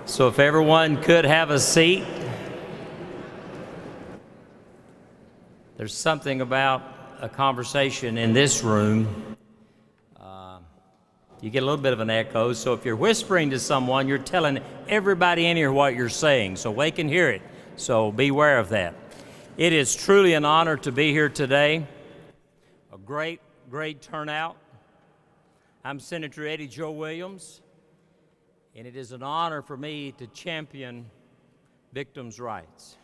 So if everyone could have a seat. There's something about a conversation in this room. You get a little bit of an echo, so if you're whispering to someone, you're telling everybody in here what you're saying, so they can hear it. So beware of that. It is truly an honor to be here today. A great turnout. I'm Senator Eddie Joe Williams, and it is an honor for me to champion victims' rights.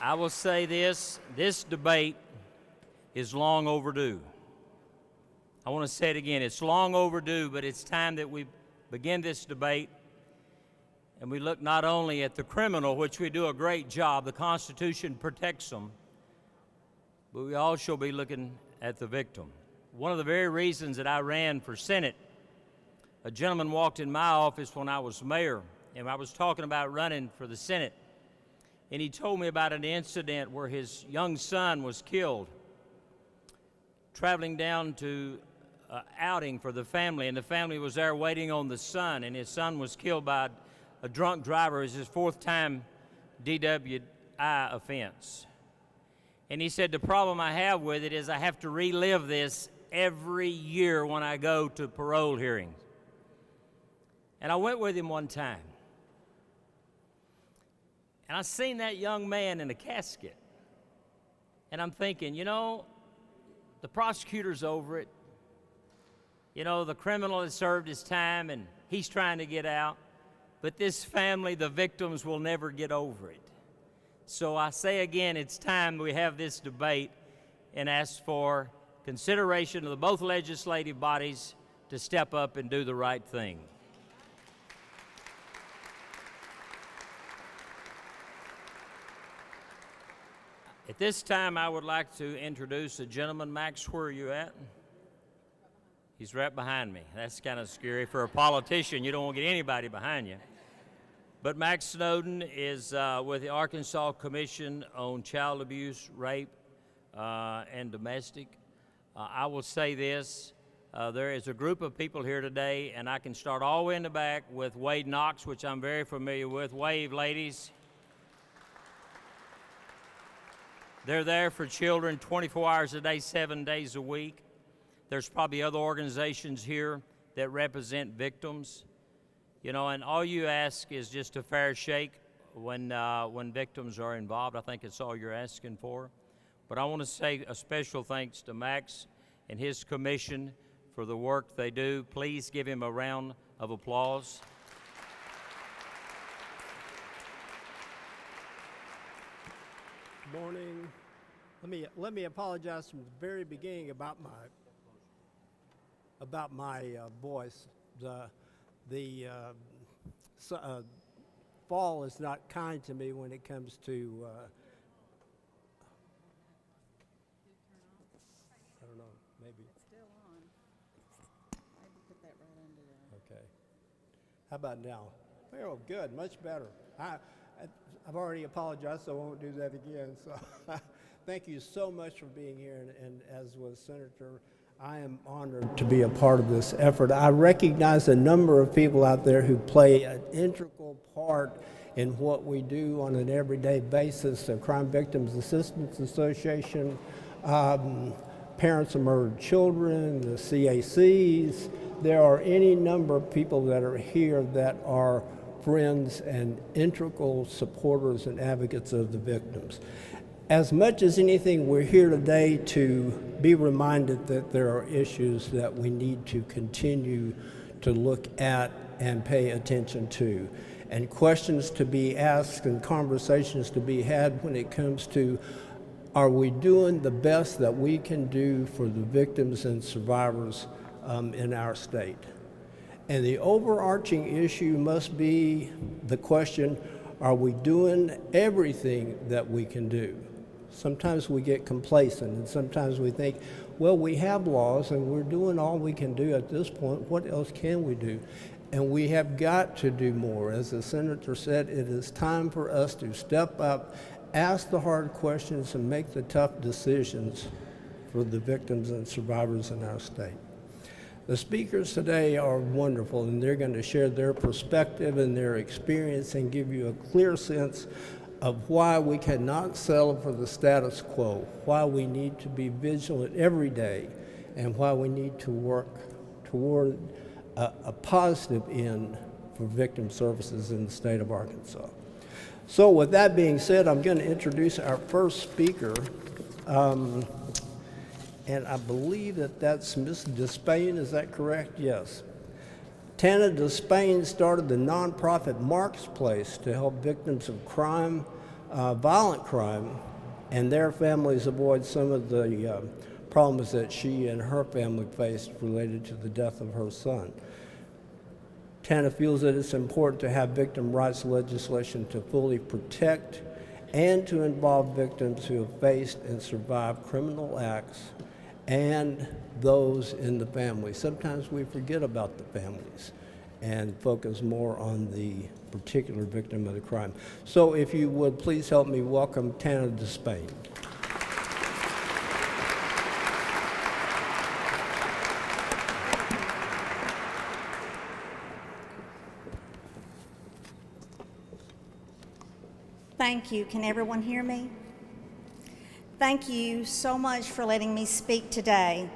I will say this debate is long overdue. I want to say it again, it's long overdue, but it's time that we begin this debate and we look not only at the criminal, which we do a great job, the Constitution protects them, but we also should be looking at the victim. One of the very reasons that I ran for Senate, a gentleman walked in my office when I was mayor, and I was talking about running for the Senate. And he told me about an incident where his young son was killed, traveling down to an outing for the family, and the family was there waiting on the son, and his son was killed by a drunk driver. It was his fourth time DWI offense. And he said, the problem I have with it is I have to relive this every year when I go to parole hearings. And I went with him one time. And I seen that young man in a casket. And I'm thinking, you know, the prosecutor's over it. You know, the criminal has served his time and he's trying to get out. But this family, the victims, will never get over it. So I say again, it's time we have this debate and ask for consideration of the both legislative bodies to step up and do the right thing. At this time, I would like to introduce a gentleman. Max, where are you at? He's right behind me. That's kind of scary. For a politician, you don't want to get anybody behind you. But Max Snowden is with the Arkansas Commission on Child Abuse, Rape, and Domestic. I will say this, there is a group of people here today, and I can start all the way in the back with Wade Knox, which I'm very familiar with. Wave, ladies. They're there for children 24 hours a day, 7 days a week. There's probably other organizations here that represent victims. You know, and all you ask is just a fair shake when victims are involved. I think it's all you're asking for. But I want to say a special thanks to Max and his commission for the work they do. Please give him a round of applause. Morning. Let me apologize from the very beginning about my voice. The fall is not kind to me when it comes to I don't know, maybe It's still on. Maybe put that right under there. okay. How about now? Oh, good, much better. I've already apologized, so I won't do that again. So thank you so much for being here, and as was Senator, I am honored to be a part of this effort. I recognize a number of people out there who play an integral part in what we do on an everyday basis. The Crime Victims Assistance Association, Parents of Murdered Children, the CACs. There are any number of people that are here that are friends and integral supporters and advocates of the victims. As much as anything, we're here today to be reminded that there are issues that we need to continue to look at and pay attention to, and questions to be asked and conversations to be had when it comes to, are we doing the best that we can do for the victims and survivors in our state? And the overarching issue must be the question, are we doing everything that we can do? Sometimes we get complacent, and sometimes we think, well, we have laws and we're doing all we can do at this point. What else can we do? And we have got to do more. As the senator said, it is time for us to step up, ask the hard questions, and make the tough decisions for the victims and survivors in our state. The speakers today are wonderful, and they're going to share their perspective and their experience and give you a clear sense of why we cannot settle for the status quo, why we need to be vigilant every day, and why we need to work toward a positive end for victim services in the state of Arkansas. So with that being said, I'm going to introduce our first speaker. And I believe that that's Ms. Despain, is that correct? Yes. Tana Despain started the nonprofit Mark's Place to help victims of crime, violent crime, and their families avoid some of the problems that she and her family faced related to the death of her son. Tana feels that it's important to have victim rights legislation to fully protect and to involve victims who have faced and survived criminal acts and those in the family. Sometimes we forget about the families and focus more on the particular victim of the crime. So if you would please help me welcome Tana Despain. Thank you. Can everyone hear me? Thank you so much for letting me speak today.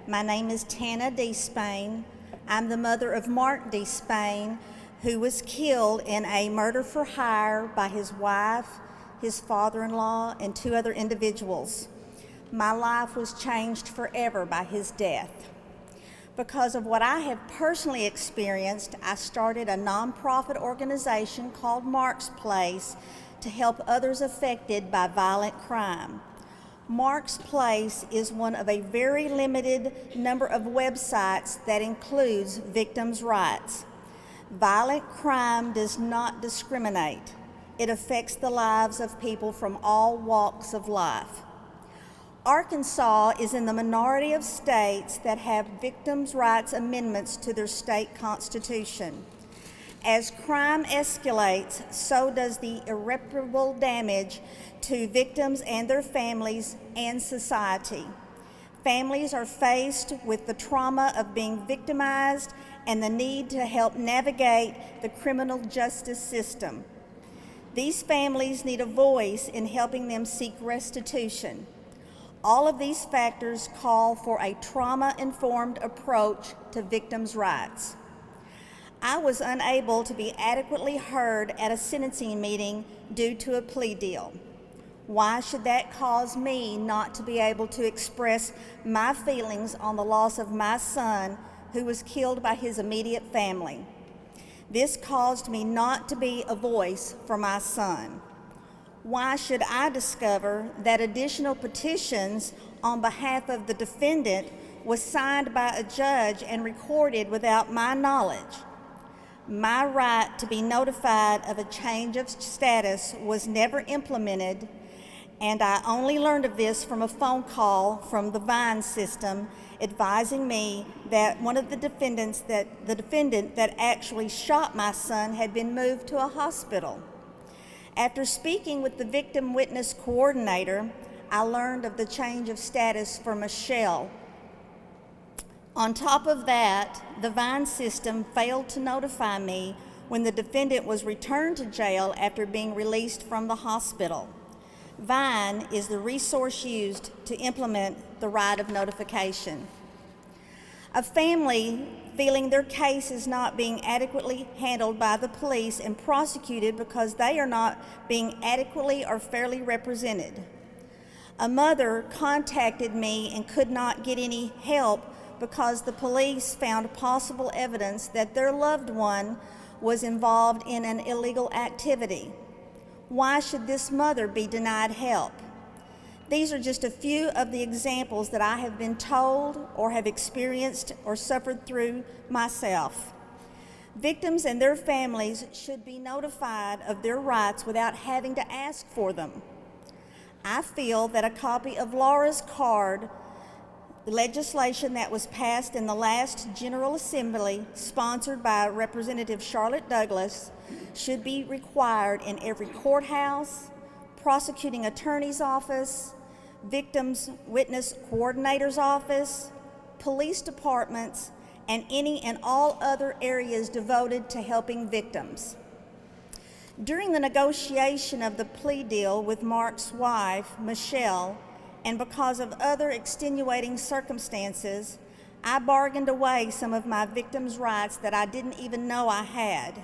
My name is Tana Despain. I'm the mother of Mark Despain, who was killed in a murder for hire by his wife, his father-in-law, and 2 other individuals. My life was changed forever by his death. Because of what I have personally experienced, I started a nonprofit organization called Mark's Place to help others affected by violent crime. Mark's Place is one of a very limited number of websites that includes victims' rights. Violent crime does not discriminate. It affects the lives of people from all walks of life. Arkansas is in the minority of states that have victims' rights amendments to their state constitution. As crime escalates, so does the irreparable damage to victims and their families and society. Families are faced with the trauma of being victimized and the need to help navigate the criminal justice system. These families need a voice in helping them seek restitution. All of these factors call for a trauma-informed approach to victims' rights. I was unable to be adequately heard at a sentencing meeting due to a plea deal. Why should that cause me not to be able to express my feelings on the loss of my son, who was killed by his immediate family? This caused me not to be a voice for my son. Why should I discover that additional petitions on behalf of the defendant was signed by a judge and recorded without my knowledge? My right to be notified of a change of status was never implemented, and I only learned of this from a phone call from the Vine system advising me that one of the defendant that actually shot my son had been moved to a hospital. After speaking with the victim witness coordinator, I learned of the change of status for Michelle. On top of that, the Vine system failed to notify me when the defendant was returned to jail after being released from the hospital. Vine is the resource used to implement the right of notification. A family feeling their case is not being adequately handled by the police and prosecuted because they are not being adequately or fairly represented. A mother contacted me and could not get any help because the police found possible evidence that their loved one was involved in an illegal activity. Why should this mother be denied help? These are just a few of the examples that I have been told or have experienced or suffered through myself. Victims and their families should be notified of their rights without having to ask for them. I feel that a copy of Laura's card, the legislation that was passed in the last General Assembly, sponsored by Representative Charlotte Douglas, should be required in every courthouse, prosecuting attorney's office, victims witness coordinator's office, police departments, and any and all other areas devoted to helping victims. During the negotiation of the plea deal with Mark's wife, Michelle, and because of other extenuating circumstances, I bargained away some of my victims' rights that I didn't even know I had.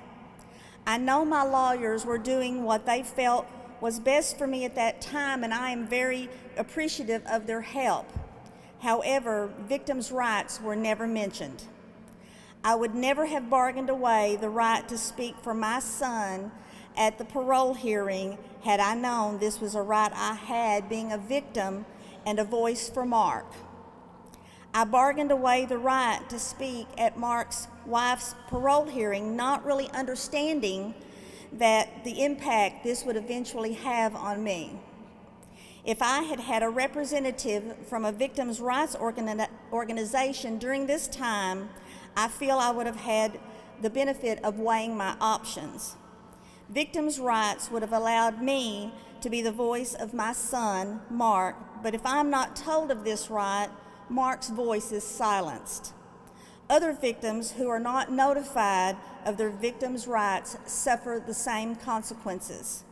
I know my lawyers were doing what they felt was best for me at that time, and I am very appreciative of their help. However, victims' rights were never mentioned. I would never have bargained away the right to speak for my son at the parole hearing had I known this was a right I had, being a victim and a voice for Mark. I bargained away the right to speak at Mark's wife's parole hearing, not really understanding that the impact this would eventually have on me. If I had had a representative from a victims' rights organization during this time, I feel I would have had the benefit of weighing my options. Victims' rights would have allowed me to be the voice of my son, Mark, but if I'm not told of this right, Mark's voice is silenced. Other victims who are not notified of their victims' rights suffer the same consequences.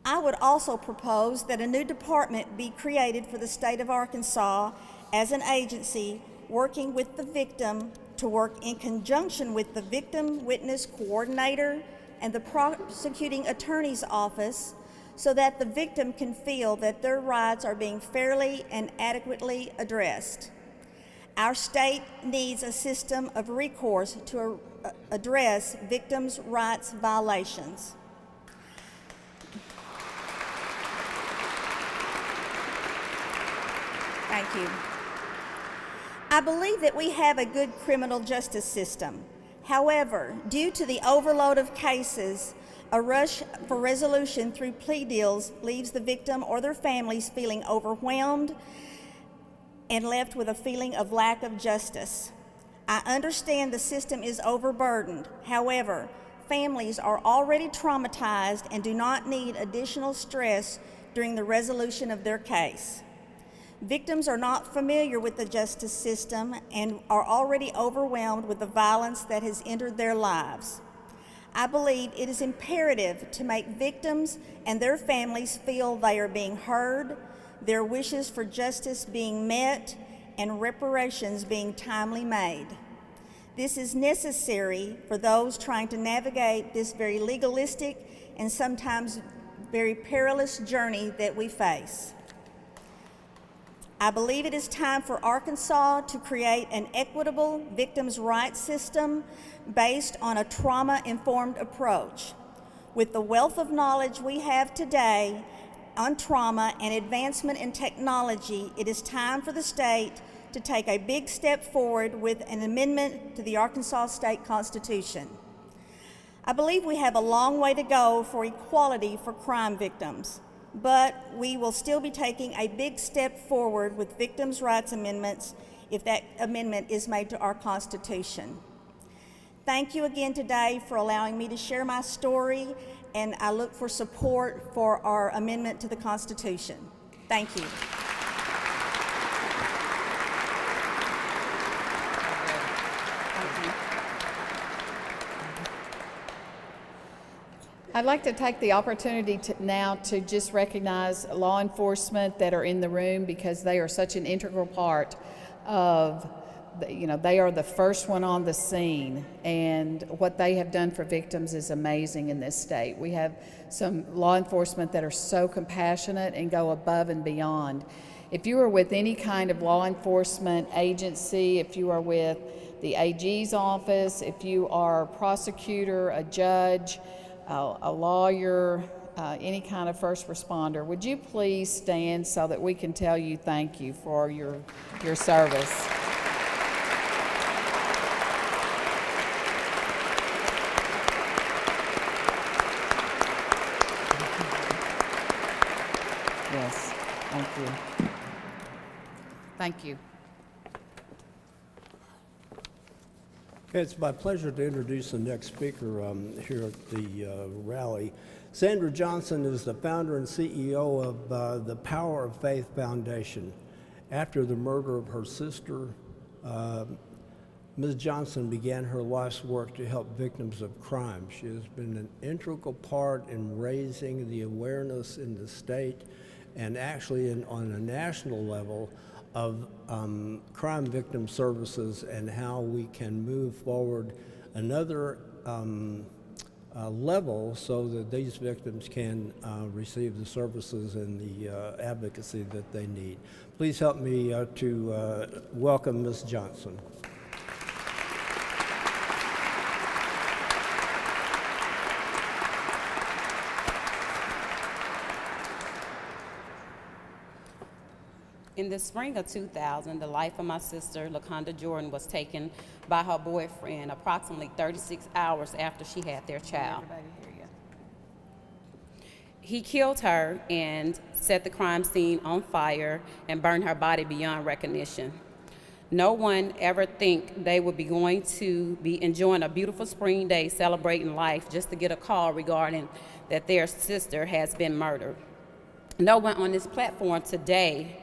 I would also propose that a new department be created for the state of Arkansas as an agency working with the victim to work in conjunction with the Victim Witness Coordinator and the Prosecuting Attorney's Office so that the victim can feel that their rights are being fairly and adequately addressed. Our state needs a system of recourse to address victims' rights violations. Thank you. I believe that we have a good criminal justice system. However, due to the overload of cases, a rush for resolution through plea deals leaves the victim or their families feeling overwhelmed and left with a feeling of lack of justice. I understand the system is overburdened. However, families are already traumatized and do not need additional stress during the resolution of their case. Victims are not familiar with the justice system and are already overwhelmed with the violence that has entered their lives. I believe it is imperative to make victims and their families feel they are being heard, their wishes for justice being met, and reparations being timely made. This is necessary for those trying to navigate this very legalistic and sometimes very perilous journey that we face. I believe it is time for Arkansas to create an equitable victims' rights system based on a trauma-informed approach. With the wealth of knowledge we have today on trauma and advancement in technology, it is time for the state to take a big step forward with an amendment to the Arkansas State Constitution. I believe we have a long way to go for equality for crime victims, but we will still be taking a big step forward with victims' rights amendments if that amendment is made to our Constitution. Thank you again today for allowing me to share my story, and I look for support for our amendment to the Constitution. Thank you. I'd like to take the opportunity now to just recognize law enforcement that are in the room because they are such an integral part of, they are the first one on the scene, and what they have done for victims is amazing in this state. We have some law enforcement that are so compassionate and go above and beyond. If you are with any kind of law enforcement agency, if you are with the AG's office, if you are a prosecutor, a judge, a lawyer, any kind of first responder, would you please stand so that we can tell you thank you for your service? Yes, thank you. Thank you. It's my pleasure to introduce the next speaker here at the rally. Sandra Johnson is the founder and CEO of the Power of Faith Foundation. After the murder of her sister, Ms. Johnson began her life's work to help victims of crime. She has been an integral part in raising the awareness in the state and actually on a national level of crime victim services and how we can move forward another level so that these victims can receive the services and the advocacy that they need. Please help me to welcome Ms. Johnson. In the spring of 2000, the life of my sister, LaConda Jordan, was taken by her boyfriend approximately 36 hours after she had their child. He killed her and set the crime scene on fire and burned her body beyond recognition. No one ever think they would be going to be enjoying a beautiful spring day celebrating life just to get a call regarding that their sister has been murdered. No one on this platform today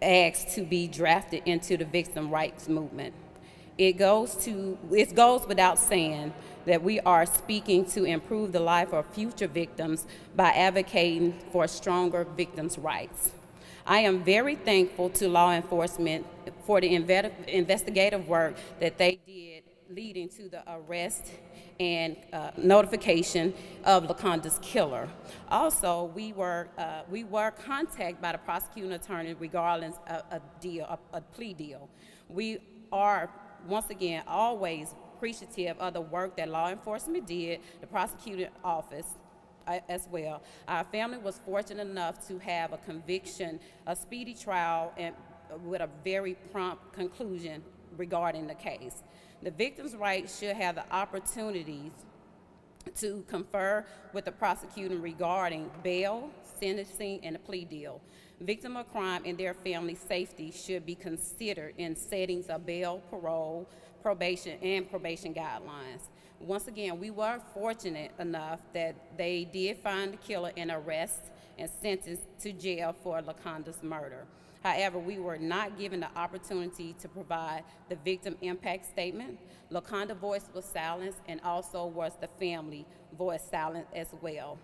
asked to be drafted into the victim rights movement. It goes without saying that we are speaking to improve the life of future victims by advocating for stronger victims' rights. I am very thankful to law enforcement for the investigative work that they did leading to the arrest and notification of LaConda's killer. Also, we were contacted by the prosecuting attorney regarding a plea deal. We are, once again, always appreciative of the work that law enforcement did, the prosecuting office as well. Our family was fortunate enough to have a conviction, a speedy trial, and with a very prompt conclusion regarding the case. The victim's rights should have the opportunities to confer with the prosecutor regarding bail, sentencing, and a plea deal. Victim of crime and their family safety should be considered in settings of bail, parole, probation, and probation guidelines. Once again, we were fortunate enough that they did find the killer and arrest and sentenced to jail for LaConda's murder. However, we were not given the opportunity to provide the victim impact statement. LaConda's voice was silenced, and also was the family voice silenced as well.